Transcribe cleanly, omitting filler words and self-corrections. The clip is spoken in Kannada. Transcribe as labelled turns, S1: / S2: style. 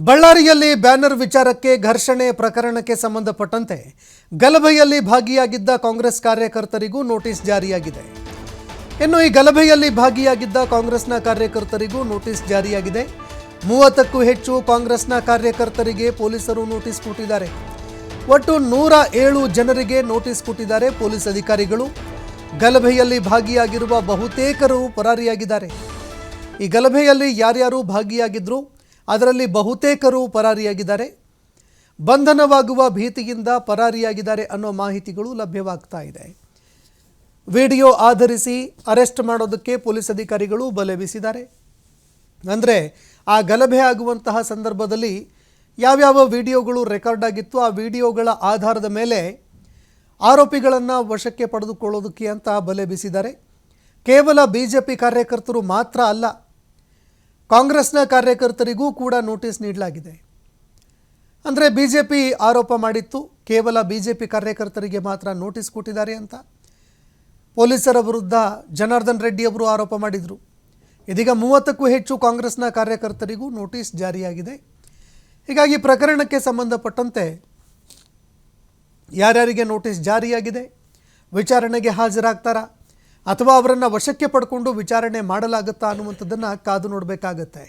S1: ಬಳ್ಳಾರಿಯಲ್ಲಿ ಬ್ಯಾನರ್ ವಿಚಾರಕ್ಕೆ ಘರ್ಷಣೆ ಪ್ರಕರಣಕ್ಕೆ ಸಂಬಂಧಪಟ್ಟಂತೆ ಗಲಭೆಯಲ್ಲಿ ಭಾಗಿಯಾಗಿದ್ದ ಕಾಂಗ್ರೆಸ್ ಕಾರ್ಯಕರ್ತರಿಗೂ ನೋಟಿಸ್ ಜಾರಿಯಾಗಿದೆ. ಇನ್ನು ಈ ಗಲಭೆಯಲ್ಲಿ ಭಾಗಿಯಾಗಿದ್ದ ಕಾಂಗ್ರೆಸ್ನ ಕಾರ್ಯಕರ್ತರಿಗೂ ನೋಟಿಸ್ ಜಾರಿಯಾಗಿದೆ. 30ಕ್ಕೂ ಹೆಚ್ಚು ಕಾಂಗ್ರೆಸ್ನ ಕಾರ್ಯಕರ್ತರಿಗೆ ಪೊಲೀಸರು ನೋಟಿಸ್ ಕೊಟ್ಟಿದ್ದಾರೆ. ಒಟ್ಟು 107 ಜನರಿಗೆ ನೋಟಿಸ್ ಕೊಟ್ಟಿದ್ದಾರೆ ಪೊಲೀಸ್ ಅಧಿಕಾರಿಗಳು. ಗಲಭೆಯಲ್ಲಿ ಭಾಗಿಯಾಗಿರುವ ಬಹುತೇಕರು ಪರಾರಿಯಾಗಿದ್ದಾರೆ. ಈ ಗಲಭೆಯಲ್ಲಿ ಯಾರ್ಯಾರು ಭಾಗಿಯಾಗಿದ್ರು ಅದರಲ್ಲಿ ಬಹುತೇಕರು ಪರಾರಿಯಾಗಿದ್ದಾರೆ. ಬಂಧನವಾಗುವ ಭೀತಿಯಿಂದ ಪರಾರಿಯಾಗಿದ್ದಾರೆ ಅನ್ನೋ ಮಾಹಿತಿಗಳು ಲಭ್ಯವಾಗ್ತಾ ಇದೆ. ವಿಡಿಯೋ ಆಧರಿಸಿ ಅರೆಸ್ಟ್ ಮಾಡೋದಕ್ಕೆ ಪೊಲೀಸ್ ಅಧಿಕಾರಿಗಳು ಬಲೆ ಬೀಸಿದ್ದಾರೆ. ಅಂದರೆ ಆ ಗಲಭೆ ಆಗುವಂತಹ ಸಂದರ್ಭದಲ್ಲಿ ಯಾವ್ಯಾವ ವಿಡಿಯೋಗಳು ರೆಕಾರ್ಡ್ ಆಗಿತ್ತು ಆ ವಿಡಿಯೋಗಳ ಆಧಾರದ ಮೇಲೆ ಆರೋಪಿಗಳನ್ನು ವಶಕ್ಕೆ ಪಡೆದುಕೊಳ್ಳೋದಕ್ಕೆ ಅಂತ ಬಲೆ ಬೀಸಿದ್ದಾರೆ. ಕೇವಲ ಬಿಜೆಪಿ ಕಾರ್ಯಕರ್ತರು ಮಾತ್ರ ಅಲ್ಲ, ಕಾಂಗ್ರೆಸ್ನ ಕಾರ್ಯಕರ್ತರಿಗೂ ಕೂಡ ನೋಟಿಸ್ ನೀಡಲಾಗಿದೆ. ಅಂದರೆ ಬಿಜೆಪಿ ಆರೋಪ ಮಾಡಿತ್ತು ಕೇವಲ ಬಿಜೆಪಿ ಕಾರ್ಯಕರ್ತರಿಗೆ ಮಾತ್ರ ನೋಟಿಸ್ ಕೊಟ್ಟಿದ್ದಾರೆ ಅಂತ. ಪೊಲೀಸರ ವಿರುದ್ಧ ಜನಾರ್ದನ್ ರೆಡ್ಡಿ ಅವರು ಆರೋಪ ಮಾಡಿದರು. ಇದೀಗ 30ಕ್ಕೂ ಹೆಚ್ಚು ಕಾಂಗ್ರೆಸ್ನ ಕಾರ್ಯಕರ್ತರಿಗೂ ನೋಟಿಸ್ ಜಾರಿಯಾಗಿದೆ. ಹೀಗಾಗಿ ಪ್ರಕರಣಕ್ಕೆ ಸಂಬಂಧಪಟ್ಟಂತೆ ಯಾರ್ಯಾರಿಗೆ ನೋಟಿಸ್ ಜಾರಿಯಾಗಿದೆ, ವಿಚಾರಣೆಗೆ ಹಾಜರಾಗ್ತಾರಾ ಅಥವಾ ಅವರನ್ನು ವಶಕ್ಕೆ ಪಡ್ಕೊಂಡು ವಿಚಾರಣೆ ಮಾಡಲಾಗುತ್ತಾ ಅನ್ನುವಂಥದ್ದನ್ನು ಕಾದು ನೋಡಬೇಕಾಗತ್ತೆ.